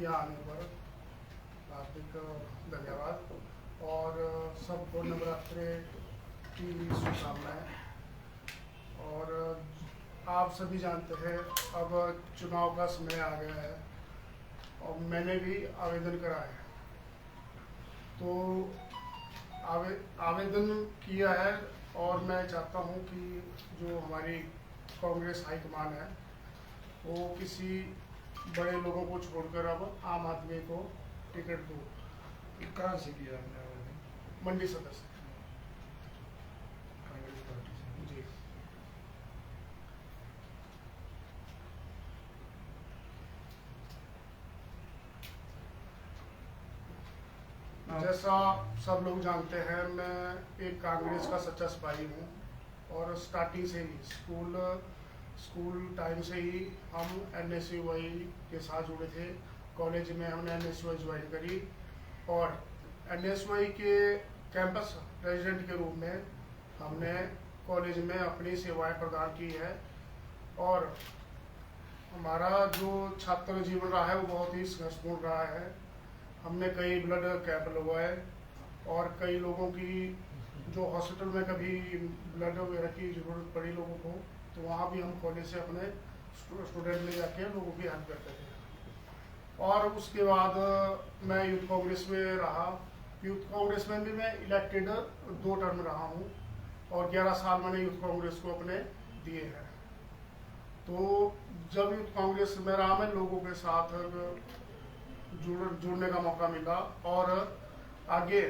यहाँ आने पर हार्दिक धन्यवाद और सबको नवरात्रि की शुभकामनाएं। और आप सभी जानते हैं अब चुनाव का समय आ गया है और मैंने भी आवेदन करा है। तो आवेदन किया है और मैं चाहता हूं कि जो हमारी कांग्रेस हाईकमान है वो किसी बड़े लोगों को छोड़कर अब आम आदमी को टिकट दो। कहाँ से किया आपने आवेदन? मंडी सदस्य कांग्रेस पार्टी से। जी। जैसा सब लोग जानते हैं मैं एक कांग्रेस का सच्चा सिपाही हूँ और स्टार्टिंग से ही स्कूल टाइम से ही हम NSUI के साथ जुड़े थे। कॉलेज में हमने NSUI ज्वाइन करी और NSUI के कैंपस प्रेसिडेंट के रूप में हमने कॉलेज में अपनी सेवाएं प्रदान की है। और हमारा जो छात्र जीवन रहा है वो बहुत ही संघर्षपूर्ण रहा है। हमने कई ब्लड कैंप लगवाए और कई लोगों की जो हॉस्पिटल में कभी ब्लड वगैरह की ज़रूरत पड़ी लोगों को, तो वहाँ भी हम कॉलेज से अपने स्टूडेंट ले जाके लोगों की हेल्प करते थे। और उसके बाद मैं यूथ कांग्रेस में रहा। यूथ कांग्रेस में भी मैं इलेक्टेड 2 टर्म रहा हूँ और 11 साल मैंने यूथ कांग्रेस को अपने दिए हैं। तो जब यूथ कांग्रेस में रहा मैं लोगों के साथ जुड़ने का मौका मिला और आगे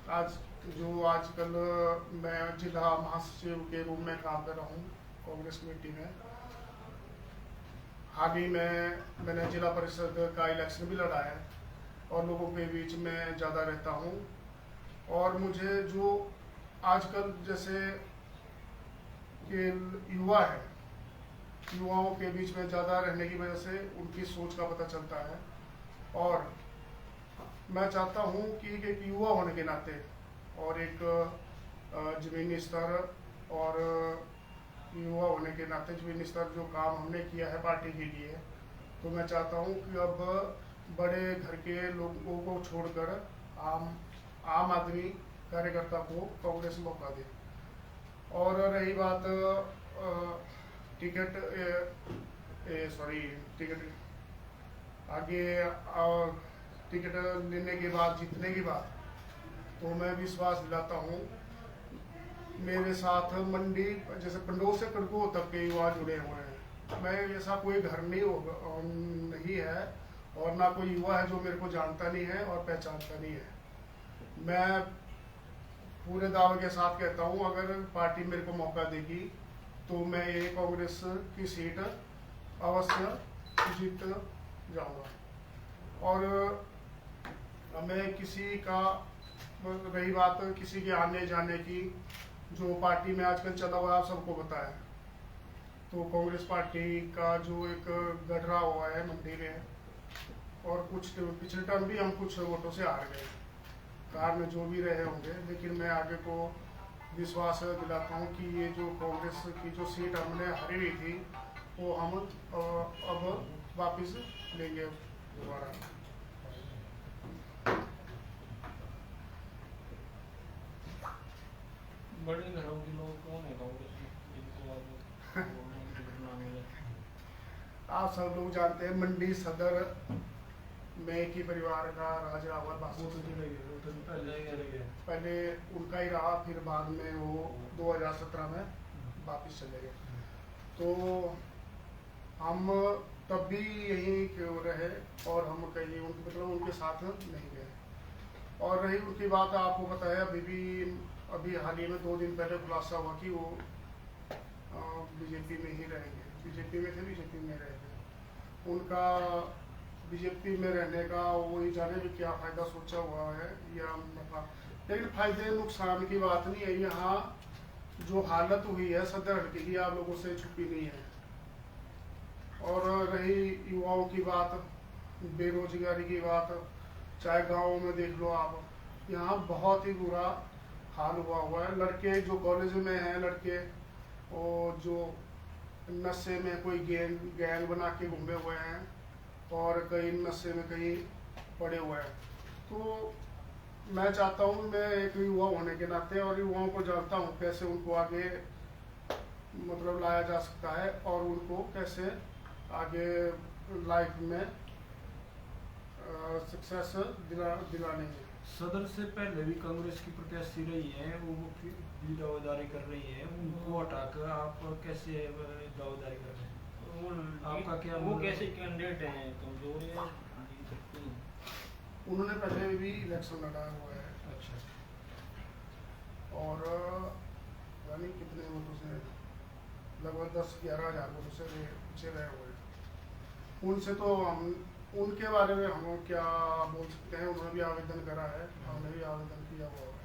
आजकल मैं जिला महासचिव के रूप में काम कर रहा हूँ कांग्रेस कमेटी में। हाल ही में मैंने जिला परिषद का इलेक्शन भी लड़ा है और लोगों के बीच में ज़्यादा रहता हूँ। और मुझे जो आजकल जैसे कि युवा है, युवाओं के बीच में ज़्यादा रहने की वजह से उनकी सोच का पता चलता है। और मैं चाहता हूँ कि एक युवा होने के नाते और एक ज़मीनी स्तर और युवा होने के नाते ज़मीनी स्तर जो काम हमने किया है पार्टी के लिए, तो मैं चाहता हूँ कि अब बड़े घर के लोगों को छोड़कर आम आदमी कार्यकर्ता को कांग्रेस मौका दे। और रही बात टिकट आगे टिकट लेने के बाद जीतने के बाद तो मैं विश्वास दिलाता हूँ मेरे साथ मंडी जैसे पंडोल से कड़कू तक के युवा जुड़े हुए हैं। मैं ऐसा कोई घर नहीं है और ना कोई युवा है जो मेरे को जानता नहीं है और पहचानता नहीं है। मैं पूरे दावे के साथ कहता हूँ अगर पार्टी मेरे को मौका देगी तो मैं ये कांग्रेस की सीट अवश्य जीत जाऊंगा। और हमें किसी का रही बात किसी के आने जाने की, जो पार्टी में आजकल चला हुआ है आप सबको पता है। तो कांग्रेस पार्टी का जो एक गठरा हुआ है मंडी में और कुछ पिछले टर्म भी हम कुछ वोटों से हार गए, कारण जो भी रहे होंगे, लेकिन मैं आगे को विश्वास दिलाता हूँ कि ये जो कांग्रेस की जो सीट हमने हारी हुई थी वो हम अब वापस लेंगे दोबारा। बड़े घरों के लोग कौन है कांग्रेस में? आप सब लोग जानते हैं मंडी सदर में एक ही परिवार का राज रहा हुआ बासु। पहले उनका ही रहा, फिर बाद में वो 2017 में वापिस चले गए। तो हम तब भी यहीं क्यों रहे और हम कहीं उनके साथ नहीं गए। और रही उनकी बात, आपको पता है अभी हाल ही में 2 दिन पहले खुलासा हुआ कि वो बीजेपी में ही रहेंगे। बीजेपी में थे, बीजेपी में रहेंगे। उनका बीजेपी में रहने का वही जाने भी क्या फायदा सोचा हुआ है या नफा, लेकिन फायदे नुकसान की बात नहीं है। यहाँ जो हालत हुई है सदर हल्के की आप लोगों से छुपी नहीं है। और रही युवाओं की बात, बेरोजगारी की बात, चाहे गाँव में देख लो आप, यहाँ बहुत ही बुरा हाल हुआ है। लड़के जो कॉलेज में हैं, लड़के और जो नशे में कोई गैंग बना के घूमे हुए हैं और कई नशे में कहीं पड़े हुए हैं। तो मैं चाहता हूँ, मैं एक युवा होने के नाते और युवाओं को जानता हूँ कैसे उनको आगे मतलब लाया जा सकता है और उनको कैसे आगे लाइफ में सक्सेस दिलानी है। सदर से पहले भी कांग्रेस की प्रत्याशी रही है, वो भी दावेदारी कर रही है, उनको हटाकर आप कैसे दावेदारी कर रहे हैं? आपका क्या वो मतलब? कैसे कैंडिडेट हैं, कमजोर है, जीत सकते हैं। उन्होंने पहले भी इलेक्शन लड़ा हुआ है अच्छा, और यानी कितने वोटों से, लगभग 10-11 हज़ार वोटों से पीछे रहे हुए हैं। उनसे तो हम उनके बारे में हम क्या बोल सकते हैं, उन्होंने भी आवेदन करा है, हमने भी आवेदन किया हुआ है।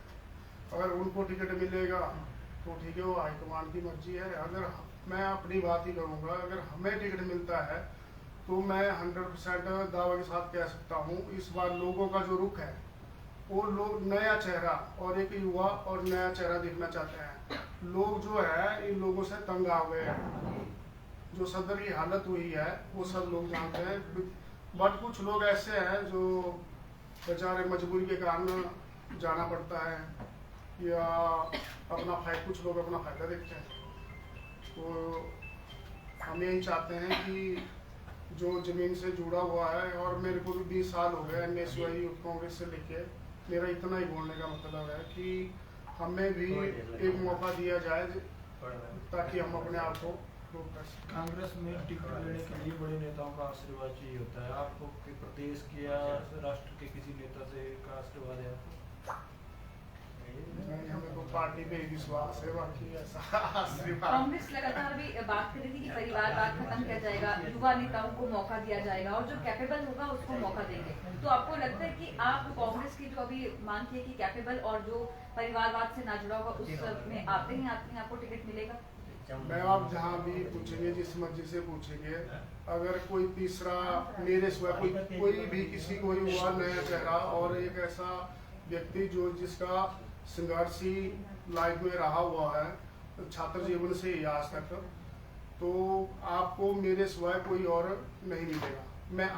अगर उनको टिकट मिलेगा तो ठीक है, वो हाईकमान की मर्जी है। अगर मैं अपनी बात ही करूँगा, अगर हमें टिकट मिलता है तो मैं 100% दावे के साथ कह सकता हूँ, इस बार लोगों का जो रुख है वो लोग नया चेहरा और एक युवा और नया चेहरा देखना चाहते हैं। लोग जो है इन लोगों से तंग आ गए हैं, जो सदर की हालत हुई है वो सब लोग जानते हैं। बट कुछ लोग ऐसे हैं जो बेचारे मजबूरी के कारण जाना पड़ता है या कुछ लोग अपना फायदा देखते हैं। तो हम यही चाहते हैं कि जो ज़मीन से जुड़ा हुआ है, और मेरे को भी 20 साल हो गए NSY यूथ कांग्रेस से लेके, मेरा इतना ही बोलने का मतलब है कि हमें भी एक मौका दिया जाए ताकि हम अपने आप को प्रूव कर सकें। कांग्रेस में टिकट लेने के लिए बड़े नेताओं का आशीर्वाद चाहिए होता है, आपको के प्रदेश के या राष्ट्र के किसी नेता से का आशीर्वाद है आपको? नहीं, हमें तो पार्टी पे ही विश्वास है, बाकी ऐसा आशीर्वाद। कांग्रेस लगातार भी बात कर रही थी कि परिवारवाद खत्म किया जाएगा, युवा नेताओं को मौका दिया जाएगा और जो कैपेबल होगा उसको मौका देंगे। तो आपको लगता है कि आप कांग्रेस की जो अभी मांग की है कि कैपेबल और जो परिवारवाद से ना जुड़ा होगा उस में आते ही आपको टिकट मिलेगा? मैं आप जहाँ भी पूछेंगे, जिस मर्जी से पूछेंगे, अगर कोई तीसरा मेरे सिवा कोई भी किसी को हुआ नया चेहरा और एक ऐसा व्यक्ति जो जिसका संघर्षी लाइफ में रहा हुआ है छात्र जीवन से ही आज तक, तो आपको मेरे सिवाय कोई और नहीं मिलेगा। मैं